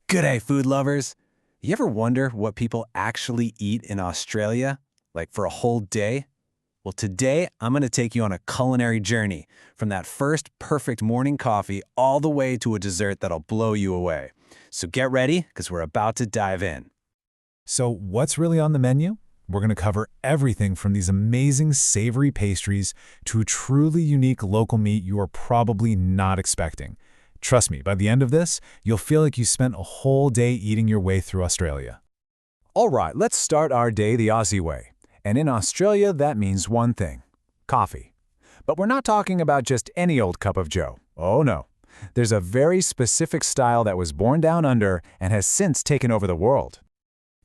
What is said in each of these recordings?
G'day, food lovers. You ever wonder what people actually eat in Australia, like for a whole day? Well, today I'm going to take you on a culinary journey from that first perfect morning coffee all the way to a dessert that'll blow you away. So get ready, because we're about to dive in. So what's really on the menu? We're going to cover everything from these amazing savory pastries to a truly unique local meat you are probably not expecting. Trust me, by the end of this, you'll feel like you spent a whole day eating your way through Australia. All right, let's start our day the Aussie way. And in Australia, that means one thing: coffee. But we're not talking about just any old cup of joe. Oh no. There's a very specific style that was born down under and has since taken over the world.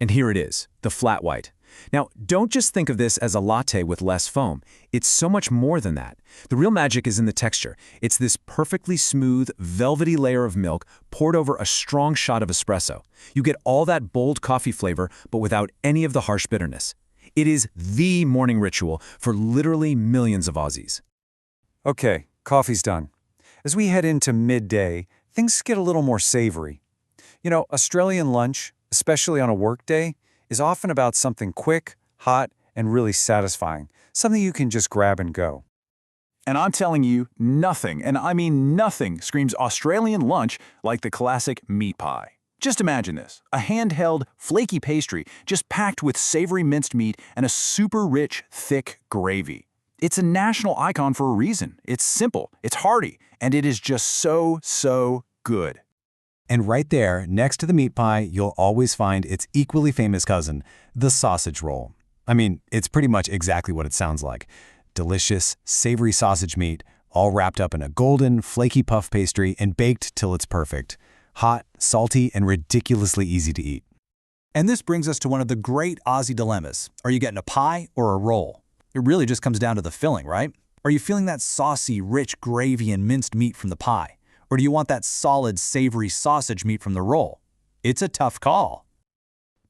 And here it is, the flat white. Now, don't just think of this as a latte with less foam. It's so much more than that. The real magic is in the texture. It's this perfectly smooth, velvety layer of milk poured over a strong shot of espresso. You get all that bold coffee flavor, but without any of the harsh bitterness. It is the morning ritual for literally millions of Aussies. Okay, coffee's done. As we head into midday, things get a little more savory. You know, Australian lunch, especially on a work day, is often about something quick, hot, and really satisfying, something you can just grab and go. And I'm telling you, nothing, and I mean nothing, screams Australian lunch like the classic meat pie. Just imagine this, a handheld, flaky pastry just packed with savory minced meat and a super rich, thick gravy. It's a national icon for a reason. It's simple, it's hearty, and it is just so good. And right there, next to the meat pie, you'll always find its equally famous cousin, the sausage roll. I mean, it's pretty much exactly what it sounds like. Delicious, savory sausage meat, all wrapped up in a golden, flaky puff pastry and baked till it's perfect. Hot, salty, and ridiculously easy to eat. And this brings us to one of the great Aussie dilemmas. Are you getting a pie or a roll? It really just comes down to the filling, right? Are you feeling that saucy, rich gravy and minced meat from the pie? Or do you want that solid, savory sausage meat from the roll? It's a tough call.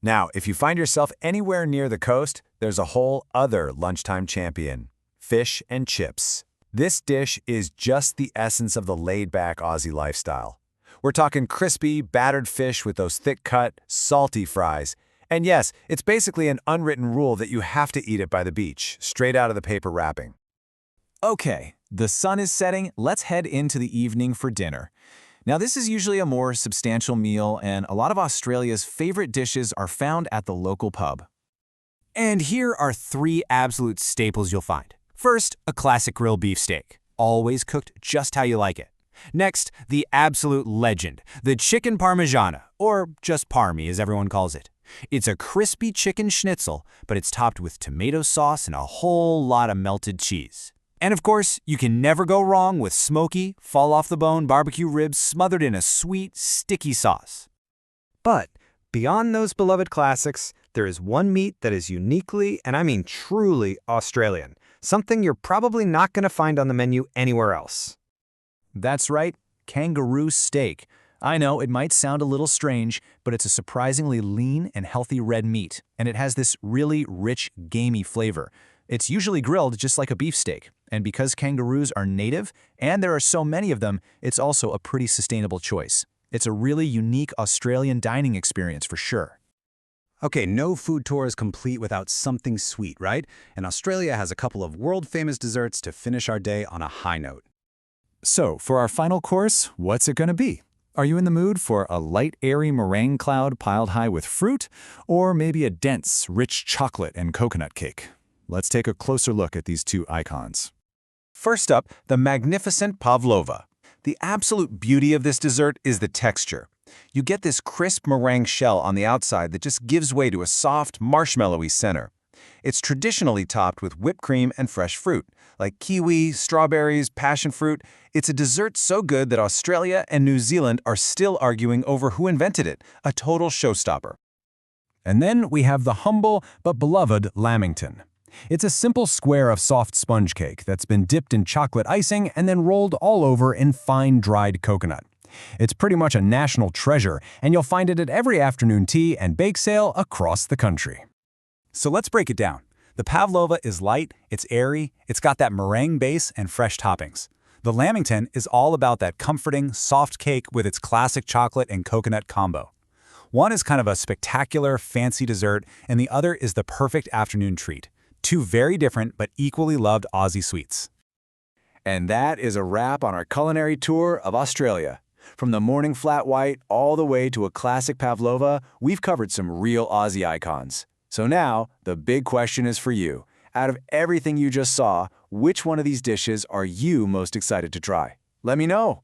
Now, if you find yourself anywhere near the coast, there's a whole other lunchtime champion: fish and chips. This dish is just the essence of the laid-back Aussie lifestyle. We're talking crispy, battered fish with those thick-cut, salty fries. And yes, it's basically an unwritten rule that you have to eat it by the beach, straight out of the paper wrapping. Okay, the sun is setting, let's head into the evening for dinner. Now, this is usually a more substantial meal, and a lot of Australia's favorite dishes are found at the local pub. And here are three absolute staples you'll find. First, a classic grilled beef steak, always cooked just how you like it. Next, the absolute legend, the chicken parmigiana, or just parmy as everyone calls it. It's a crispy chicken schnitzel, but it's topped with tomato sauce and a whole lot of melted cheese. And of course, you can never go wrong with smoky, fall-off-the-bone barbecue ribs smothered in a sweet, sticky sauce. But beyond those beloved classics, there is one meat that is uniquely, and I mean truly, Australian. Something you're probably not going to find on the menu anywhere else. That's right, kangaroo steak. I know it might sound a little strange, but it's a surprisingly lean and healthy red meat, and it has this really rich, gamey flavor. It's usually grilled just like a beef steak, and because kangaroos are native, and there are so many of them, it's also a pretty sustainable choice. It's a really unique Australian dining experience for sure. Okay, no food tour is complete without something sweet, right? And Australia has a couple of world-famous desserts to finish our day on a high note. So, for our final course, what's it going to be? Are you in the mood for a light, airy meringue cloud piled high with fruit, or maybe a dense, rich chocolate and coconut cake? Let's take a closer look at these two icons. First up, the magnificent pavlova. The absolute beauty of this dessert is the texture. You get this crisp meringue shell on the outside that just gives way to a soft, marshmallowy center. It's traditionally topped with whipped cream and fresh fruit, like kiwi, strawberries, passion fruit. It's a dessert so good that Australia and New Zealand are still arguing over who invented it, a total showstopper. And then we have the humble but beloved lamington. It's a simple square of soft sponge cake that's been dipped in chocolate icing and then rolled all over in fine dried coconut. It's pretty much a national treasure, and you'll find it at every afternoon tea and bake sale across the country. So let's break it down. The pavlova is light, it's airy, it's got that meringue base and fresh toppings. The lamington is all about that comforting, soft cake with its classic chocolate and coconut combo. One is kind of a spectacular, fancy dessert, and the other is the perfect afternoon treat. Two very different but equally loved Aussie sweets. And that is a wrap on our culinary tour of Australia. From the morning flat white all the way to a classic pavlova, we've covered some real Aussie icons. So now, the big question is for you. Out of everything you just saw, which one of these dishes are you most excited to try? Let me know.